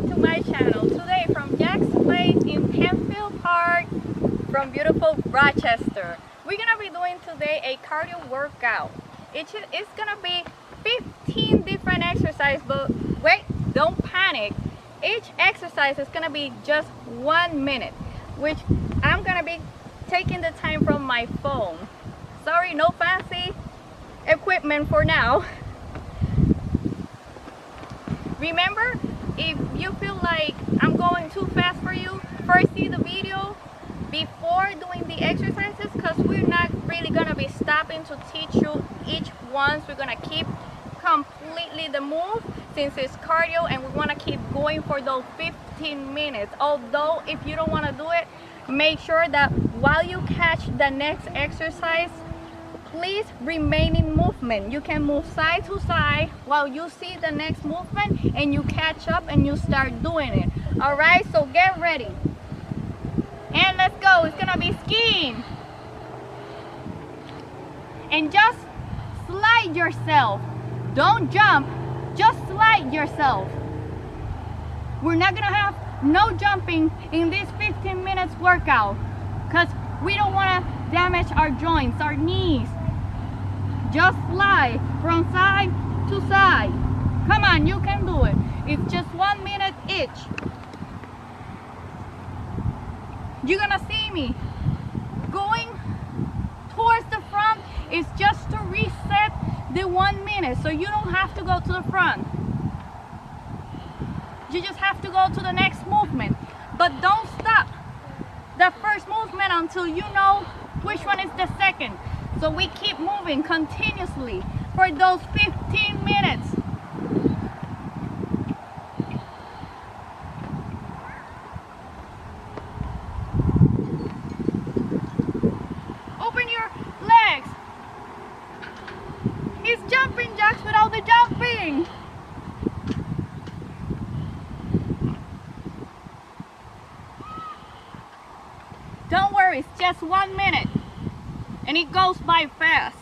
welcome to my channel. Today from Jack's Place in Penfield Park from beautiful Rochester. We're gonna be doing today a cardio workout. It's gonna be 15 different exercises, but wait, don't panic. Each exercise is gonna be just 1 minute, which I'm gonna be taking the time from my phone. Sorry, no fancy equipment for now. Remember, if you feel like I'm going too fast for you, first see the video before doing the exercises, because we're not really gonna be stopping to teach you each one. We're gonna keep completely the move since it's cardio, and we want to keep going for those 15 minutes. Although if you don't want to do it, make sure that while you catch the next exercise, please remain in movement. You can move side to side while you see the next movement, and you catch up and you start doing it. All right, so get ready and let's go. It's gonna be skiing, and just slide yourself. Don't jump, just slide yourself. We're not gonna have no jumping in this 15 minutes workout because we don't want to damage our joints, our knees. Just slide from side to side. Come on, you can do it. It's just 1 minute each. You're gonna see me going towards the front. Is just to reset the 1 minute, so you don't have to go to the front. You just have to go to the next movement, but don't stop the first movement until you know which one is the second. So we keep moving continuously for those 15 minutes. Open your legs. He's jumping jacks without the jumping. Don't worry, it's just 1 minute. And it goes by fast.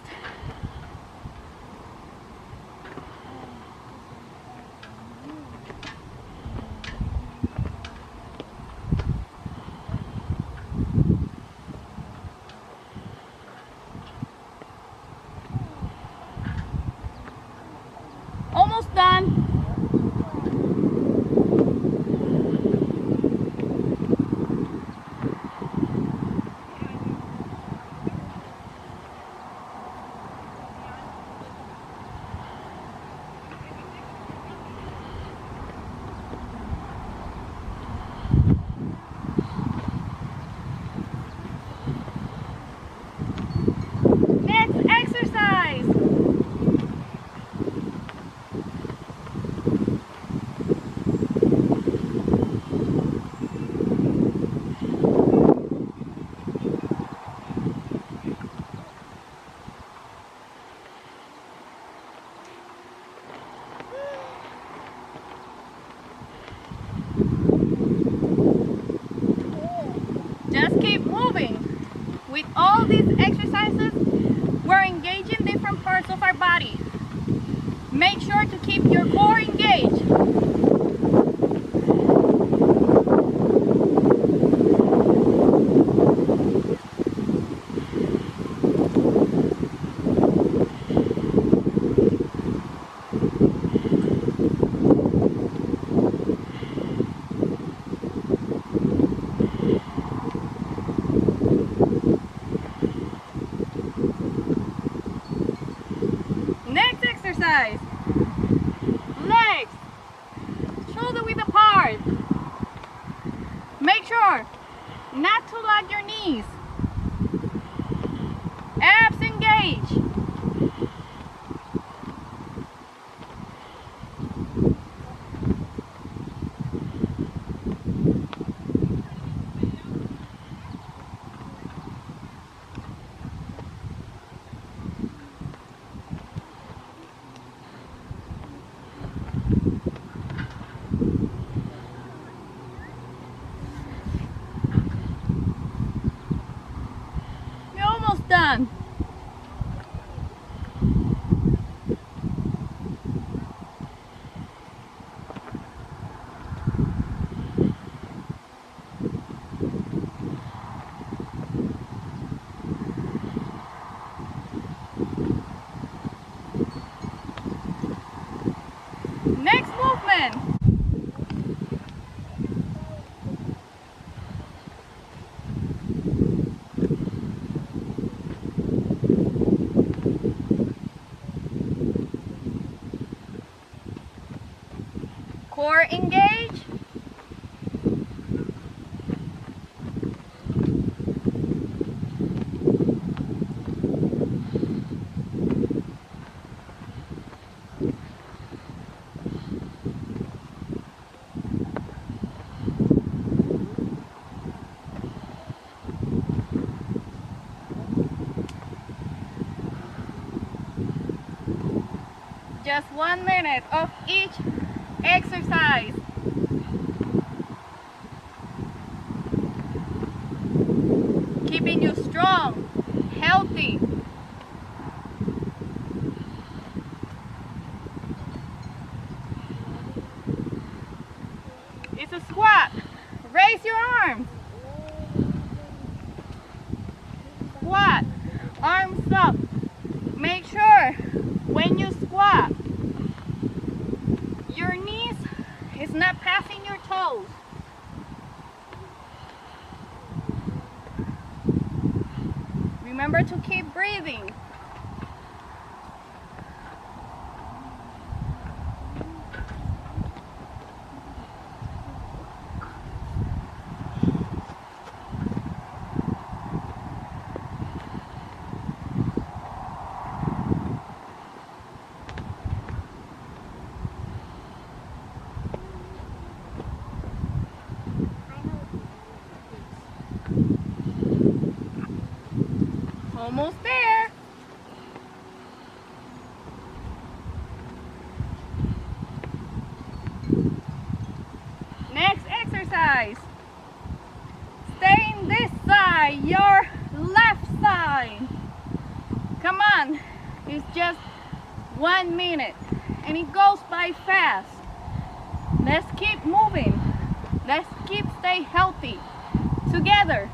Almost done. Just keep moving. With all these exercises, we're engaging different parts of our body. Make sure to keep your core engaged. Next exercise, legs, shoulder width apart. Make sure not to lock your knees. Abs engaged. Next movement. Core engage. Just 1 minute of each exercise. Keeping you strong, healthy. It's a squat. Raise your arms. Squat. Arms up. Make sure when you squat, your knees is not passing your toes. Remember to keep breathing. Almost there. Next exercise. Stay in this side, your left side. Come on. It's just 1 minute and it goes by fast. Let's keep moving. Let's keep stay healthy together.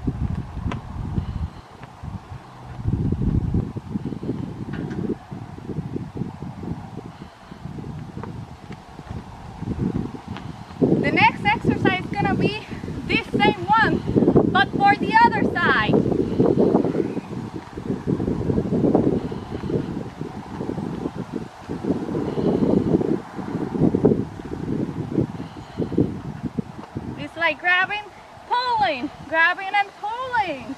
The next exercise is gonna be this same one, but for the other side. It's like grabbing, pulling, grabbing and pulling.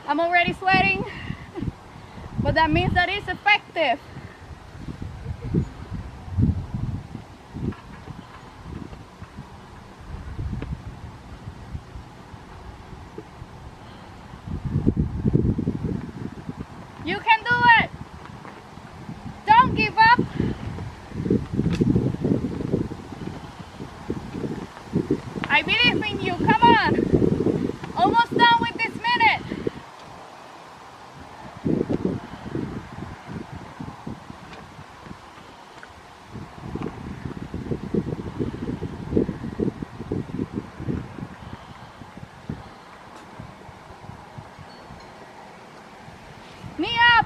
I'm already sweating, but that means that it's effective. You can do it. Don't give up. I believe in you. Come on. Almost done with this minute. Knee up.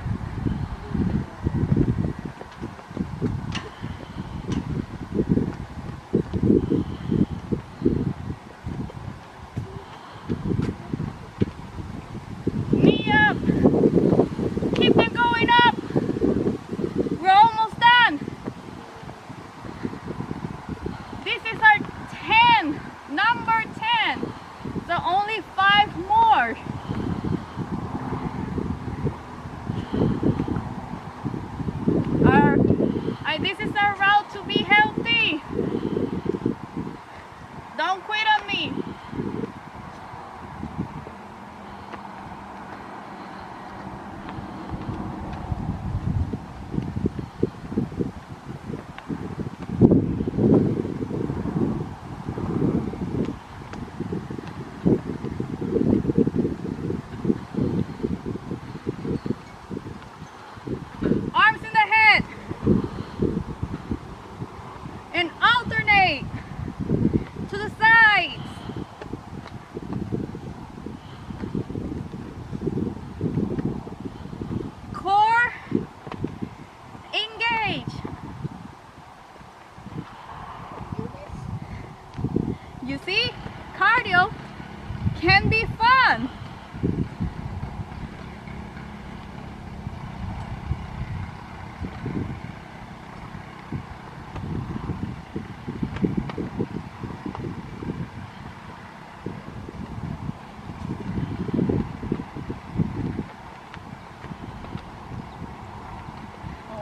cardio can be fun.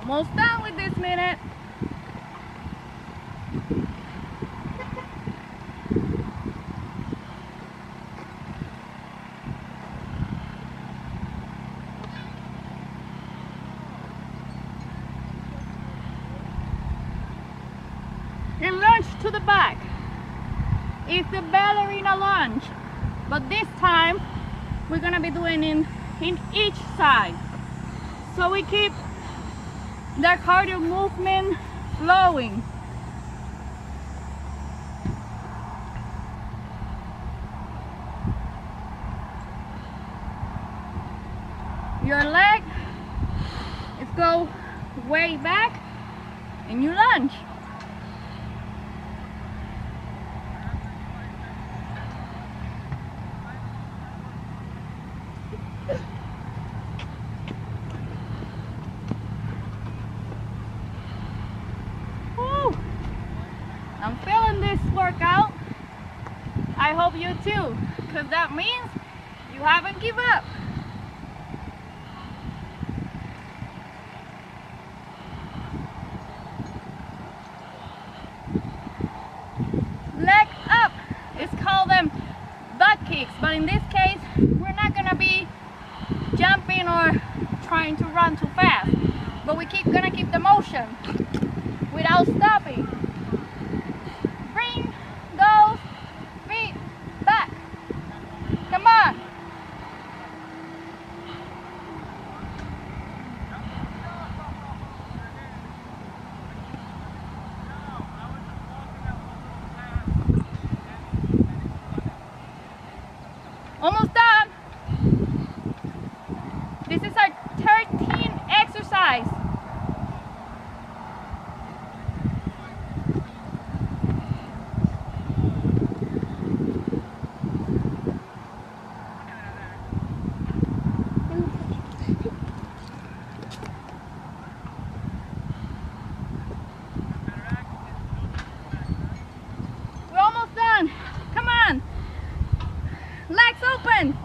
Almost done with this minute. And lunge to the back. It's the ballerina lunge, but this time we're gonna be doing in each side. So we keep the cardio movement flowing. Your leg is go way back and you lunge. I'm feeling this workout. I hope you too, because that means you haven't given up. Leg up. It's called them butt kicks, but in this case, we're not gonna be jumping or trying to run too fast, but gonna keep the motion without stopping. Bring those feet back. Come on. Almost done. This is our 13th exercise. We're almost done. Come on. Legs open.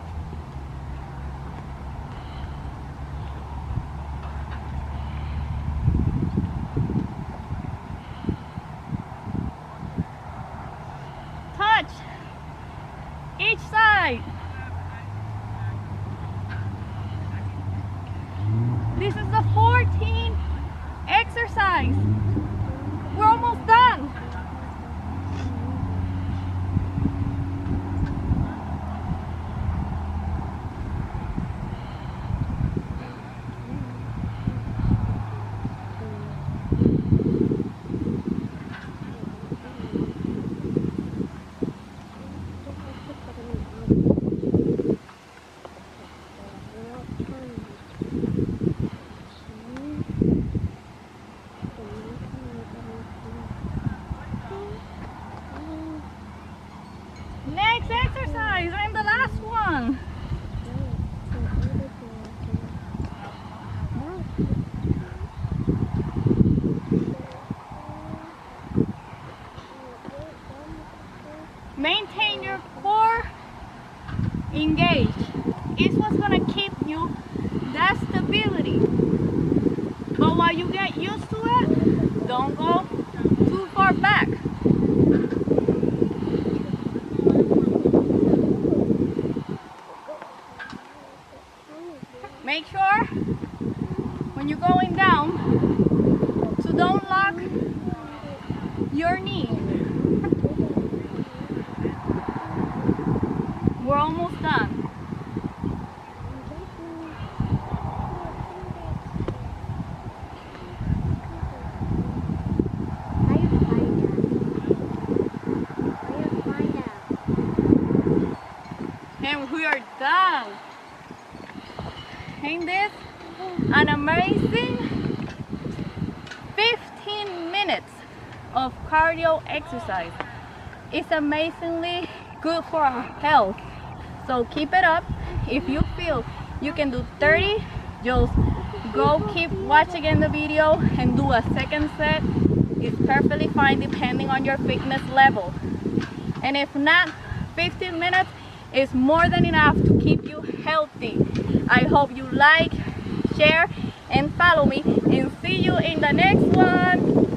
Touch each side. This is the 14th exercise. We're almost done. Next exercise, and the last one. Maintain your core engaged. It's what's gonna keep you that stability. But while you get used to it, don't go too far back. Make sure when you're going down to don't lock your knee. We're almost done. And we are done. Ain't this an amazing 15 minutes of cardio exercise? It's amazingly good for our health. So keep it up. If you feel you can do 30, just go keep watching in the video and do a second set. It's perfectly fine depending on your fitness level. And if not, 15 minutes is more than enough to keep you healthy. I hope you like, share, and follow me, and see you in the next one.